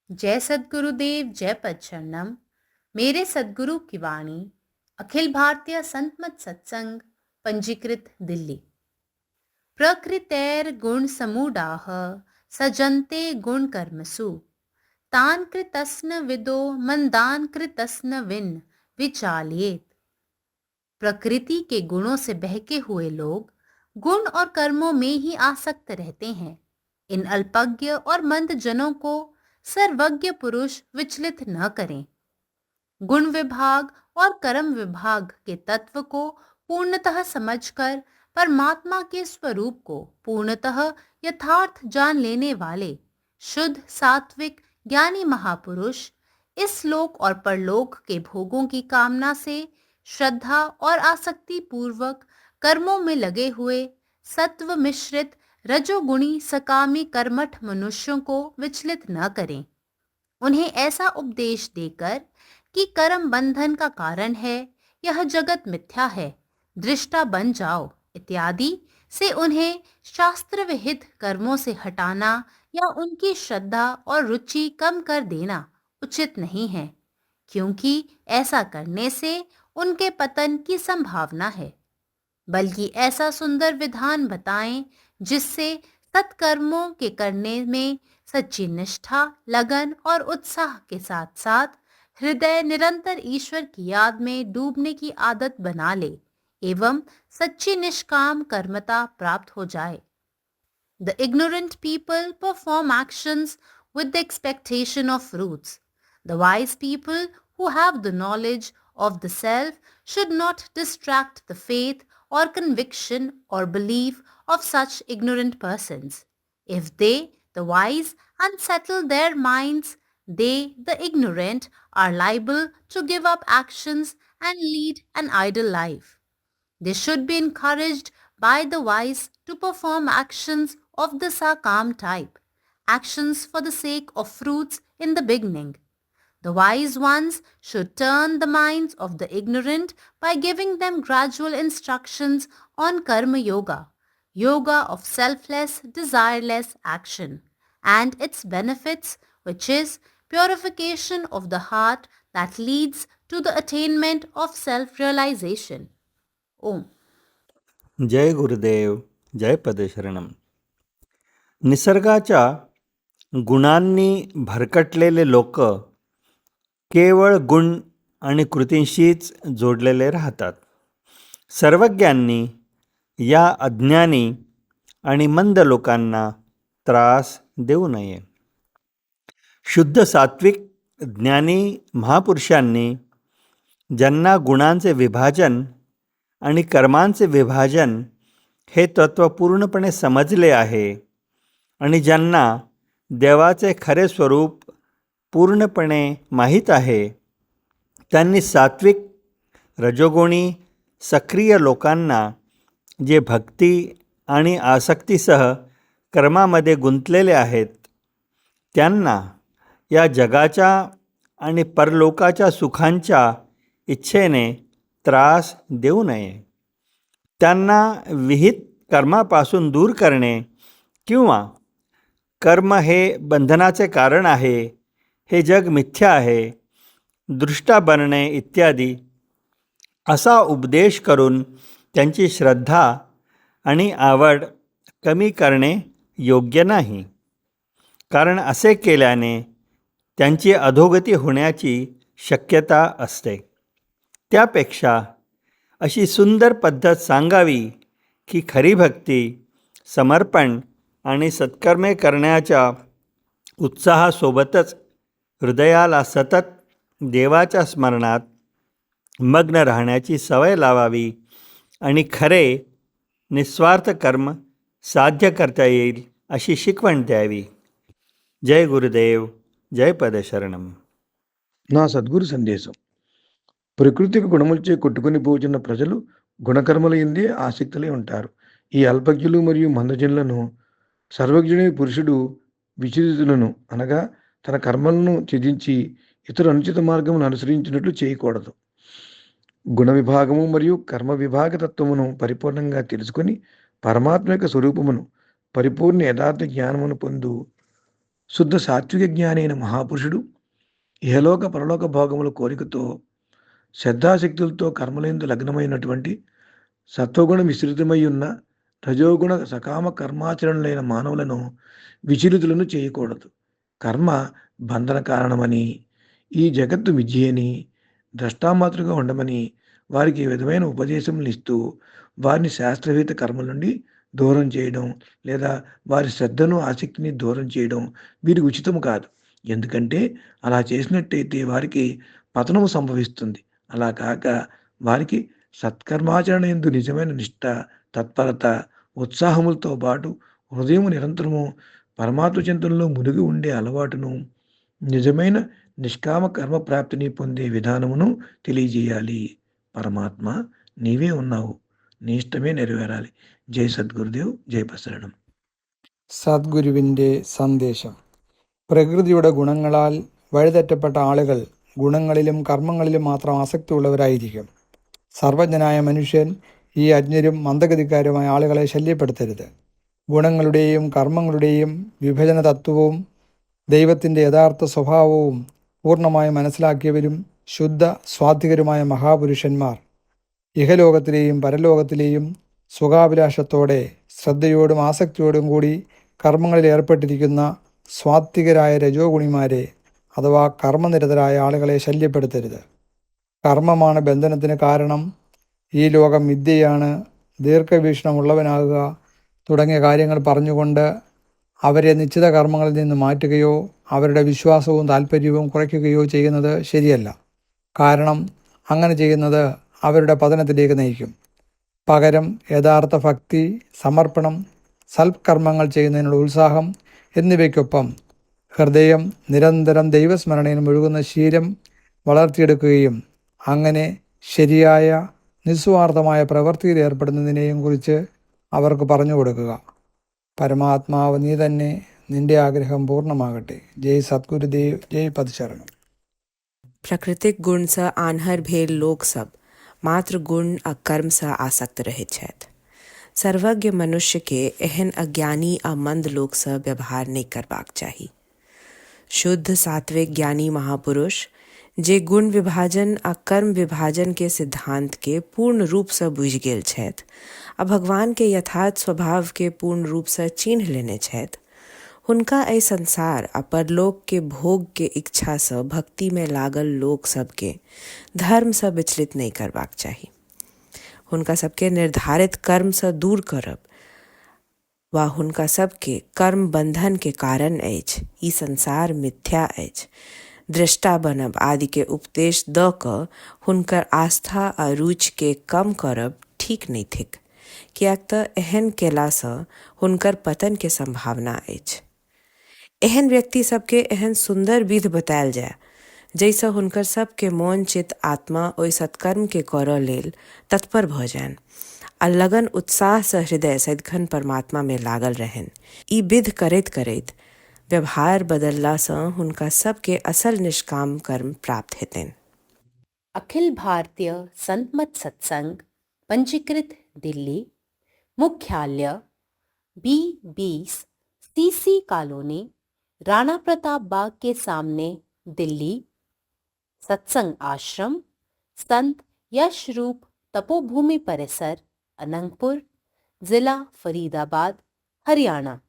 जय सद्गुरुदेव, जय पच्चरणम। मेरे सद्गुरु की वाणी अखिल भारतीय संत मत सत्संग पंजीकृत दिल्ली। प्रकृतेर गुण समूढ़ाः सजन्ते गुण कर्मसु तान कृतस्न विदो मंदान कृतस्न विन विचालियेत। प्रकृति के गुणों से बहके हुए लोग गुण और कर्मों में ही आसक्त रहते हैं। इन अल्पज्ञ और मंद जनों को सर्वज्ञ पुरुष विचलित न करें। गुण विभाग और कर्म विभाग के तत्व को पूर्णतः समझकर परमात्मा के स्वरूप को पूर्णतः यथार्थ जान लेने वाले शुद्ध सात्विक ज्ञानी महापुरुष इस लोक और परलोक के भोगों की कामना से श्रद्धा और आसक्ति पूर्वक कर्मों में लगे हुए सत्व मिश्रित रजोगुणी सकामी कर्मठ मनुष्यों को विचलित न करें। उन्हें ऐसा उपदेश देकर कि कर्म बंधन का कारण है, यह जगत मिथ्या है, दृष्टा बन जाओ इत्यादि से उन्हें शास्त्र विहित कर्मों से हटाना या उनकी श्रद्धा और रुचि कम कर देना उचित नहीं है, क्योंकि ऐसा करने से उनके पतन की संभावना है। बल्कि ऐसा सुंदर विधान बताएं जिससे सत्कर्मों के करने में सच्ची निष्ठा, लगन और उत्साह के साथ साथ हृदय निरंतर ईश्वर की याद में डूबने की आदत बना ले एवं सच्ची निष्काम कर्मता प्राप्त हो जाए। The ignorant people perform actions with the expectation of fruits. The wise people who have the knowledge of the self should not distract the faith or conviction or belief of such ignorant persons. If they, the wise, unsettle their minds, they, the ignorant, are liable to give up actions and lead an idle life. They should be encouraged by the wise to perform actions of the Sakam type, actions for the sake of fruits in the beginning. The wise ones should turn the minds of the ignorant by giving them gradual instructions on Karma Yoga, yoga of selfless, desireless action, and its benefits, which is purification of the heart that leads to the attainment of self-realization. ओम। जय गुरुदेव, जय पदशरणम. निसर्गाच्या गुणांनी भरकटलेले लोक केवळ गुण आणि कृतींशीच जोडलेले राहतात. सर्वज्ञांनी या अज्ञानी आणि मंद लोकांना त्रास देऊ नये. शुद्ध सात्विक ज्ञानी महापुरुषांनी ज्यांना गुणांचे विभाजन आणि कर्मांचे विभाजन हे तत्त्व पूर्णपणे समजले आहे आणि ज्यांना देवाचे खरे स्वरूप पूर्णपणे माहीत आहे, त्यांनी सात्विक रजोगुणी सक्रिय लोकांना जे भक्ती आणि आसक्तीसह कर्मामध्ये गुंतलेले आहेत, त्यांना या जगाच्या आणि परलोकाच्या सुखांच्या इच्छेने त्रास देऊ नये. त्यांना विहित कर्मापासून दूर करणे किंवा कर्म हे बंधनाचे कारण आहे, हे जग मिथ्या आहे, दृष्टा बनणे इत्यादी असा उपदेश करून त्यांची श्रद्धा आणि आवड कमी करणे योग्य नाही. कारण असे केल्याने त्यांची अधोगती होण्याची शक्यता असते. त्यापेक्षा अशी सुंदर पद्धत सांगावी की खरी भक्ती, समर्पण आणि सत्कर्मे करण्याच्या उत्साहासोबतच हृदयाला सतत देवाच्या स्मरणात मग्न राहण्याची सवय लावावी आणि खरे निस्वार्थ कर्म साध्य करता येईल अशी शिकवण द्यावी. जय गुरुदेव, జయ పదశరణం. నా సద్గురు సందేశం. ప్రకృతికి గుణములచే కొట్టుకుని పోతున్న ప్రజలు గుణకర్మల ఎందే ఆసక్తులై ఉంటారు. ఈ అల్పజ్ఞులు మరియు మందజనులను సర్వజ్ఞుని పురుషుడు విచలితులను అనగా తన కర్మలను త్యజించి ఇతర అనుచిత మార్గమును అనుసరించినట్లు చేయకూడదు. గుణ విభాగము మరియు కర్మ విభాగ తత్వమును పరిపూర్ణంగా తెలుసుకొని పరమాత్మ యొక్క స్వరూపమును పరిపూర్ణ యథార్థ జ్ఞానమును పొందు శుద్ధ సాత్విక జ్ఞాని అయిన మహాపురుషుడు ఇహలోక పరలోక భోగముల కోరికతో శ్రద్ధాశక్తులతో కర్మలందు లగ్నమైనటువంటి సత్వగుణ మిశ్రితమై ఉన్న రజోగుణ సకామ కర్మాచరణలైన మానవులను విచలితులను చేయకూడదు. కర్మ బంధన కారణమని, ఈ జగత్తు మిథ్య అని, ద్రష్టామాతృగా ఉండమని వారికి ఈ విధమైన ఉపదేశములు ఇస్తూ వారిని శాస్త్రవేత్త కర్మల నుండి దూరం చేయడం లేదా వారి శ్రద్ధను ఆసక్తిని దూరం చేయడం వీరికి ఉచితము కాదు. ఎందుకంటే అలా చేసినట్టయితే వారికి పతనము సంభవిస్తుంది. అలా కాక వారికి సత్కర్మాచరణ యందు నిజమైన నిష్ఠ, తత్పరత, ఉత్సాహములతో పాటు హృదయము నిరంతరము పరమాత్మ చింతనలో మునిగి ఉండే అలవాటును, నిజమైన నిష్కామ కర్మ ప్రాప్తిని పొందే విధానమును తెలియజేయాలి. పరమాత్మ నీవే ఉన్నావు, నీ ഇഷ്ടമേ నెరవేరాలి. ജയ് സദ്ഗുരുദേവ്, ജയ് ബസരണം. സദ്ഗുരുവിൻ്റെ സന്ദേശം. പ്രകൃതിയുടെ ഗുണങ്ങളാൽ വഴിതെറ്റപ്പെട്ട ആളുകൾ ഗുണങ്ങളിലും കർമ്മങ്ങളിലും മാത്രം ആസക്തിയുള്ളവരായിരിക്കും. സർവജ്ഞനായ മനുഷ്യൻ ഈ അജ്ഞരും മന്ദഗതിക്കാരുമായ ആളുകളെ ശല്യപ്പെടുത്തരുത്. ഗുണങ്ങളുടെയും കർമ്മങ്ങളുടെയും വിഭജന തത്വവും ദൈവത്തിൻ്റെ യഥാർത്ഥ സ്വഭാവവും പൂർണ്ണമായും മനസ്സിലാക്കിയവരും ശുദ്ധ സ്വാത്വികരുമായ മഹാപുരുഷന്മാർ ഇഹലോകത്തിലെയും പരലോകത്തിലെയും സുഖാഭിലാഷത്തോടെ ശ്രദ്ധയോടും ആസക്തിയോടും കൂടി കർമ്മങ്ങളിൽ ഏർപ്പെട്ടിരിക്കുന്ന സ്വാത്വികരായ രജോഗുണിമാരെ അഥവാ കർമ്മനിരതരായ ആളുകളെ ശല്യപ്പെടുത്തരുത്. കർമ്മമാണ് ബന്ധനത്തിന് കാരണം, ഈ ലോകം മിഥ്യയാണ്, ദീർഘവീക്ഷണമുള്ളവനാകുക തുടങ്ങിയ കാര്യങ്ങൾ പറഞ്ഞുകൊണ്ട് അവരെ നിശ്ചിത കർമ്മങ്ങളിൽ നിന്ന് മാറ്റുകയോ അവരുടെ വിശ്വാസവും താല്പര്യവും കുറയ്ക്കുകയോ ചെയ്യുന്നത് ശരിയല്ല. കാരണം അങ്ങനെ ചെയ്യുന്നത് അവരുടെ പതനത്തിലേക്ക് നയിക്കും. പകരം യഥാർത്ഥ ഭക്തി, സമർപ്പണം, സൽക്കർമ്മങ്ങൾ ചെയ്യുന്നതിനുള്ള ഉത്സാഹം എന്നിവയ്ക്കൊപ്പം ഹൃദയം നിരന്തരം ദൈവസ്മരണയിൽ മുഴുകുന്ന ശീലം വളർത്തിയെടുക്കുകയും അങ്ങനെ ശരിയായ നിസ്വാർത്ഥമായ പ്രവൃത്തിയിൽ ഏർപ്പെടുന്നതിനെയും കുറിച്ച് അവർക്ക് പറഞ്ഞു കൊടുക്കുക. പരമാത്മാവ് നീ തന്നെ, നിന്റെ ആഗ്രഹം പൂർണ്ണമാകട്ടെ. ജയ് സദ്ഗുരുദേവ്, ജയ് പദശരണം. प्राकृतिक गुण सँ आन्हर भेल लोक सब मात्र गुण आ कर्म सँ आसक्त रहैत छथि. सर्वज्ञ मनुष्य के एहन अज्ञानी आ मंद लोक सँ व्यवहार नहीं करबाक चाही. शुद्ध सात्विक ज्ञानी महापुरुष जे गुण विभाजन आ कर्म विभाजन के सिद्धांत के पूर्ण रूप सँ बुझि गेल छथि आ भगवान के यथार्थ स्वभाव के पूर्ण रूप सँ चिन्ह लेने छथि, हुनका एहि संसार आ परलोक के भोग के इच्छा सँ भक्ति में लागल लोक सबके धर्म सँ विचलित नहीं करबाक चाही. हुनका सबके निर्धारित कर्म सँ दूर करब वा हुनका सबके कर्म बंधन के कारण अछि, ई संसार मिथ्या अछि, दृष्टा बनब आदि के उपदेश द क हुनकर आस्था आ रुचि के कम करब ठीक नहीं थिक, कियाक त एहन केला सँ हुनकर पतन के संभावना अछि. एहन व्यक्ति सबके एहन सुंदर विध बतायल जाय जैसे हुनकर सबके मोन चित आत्मा ओहि सत्कर्म के करऽ लेल तत्पर भ जान आ लगन उत्साह सँ हृदय सदिखन परमात्मा में लागल रहन. ई विध करैत करैत व्यवहार बदलला सँ हुनका सबके असल निष्काम कर्म प्राप्त हेतनि. अखिल भारतीय संतमत सत्संग पंजीकृत दिल्ली, मुख्यालय B20 CC colony, Rana Pratap Bagh के सामने, दिल्ली. सत्संग आश्रम संत यश रूप तपोभूमि परिसर, अनंगपुर, जिला फरीदाबाद, हरियाणा.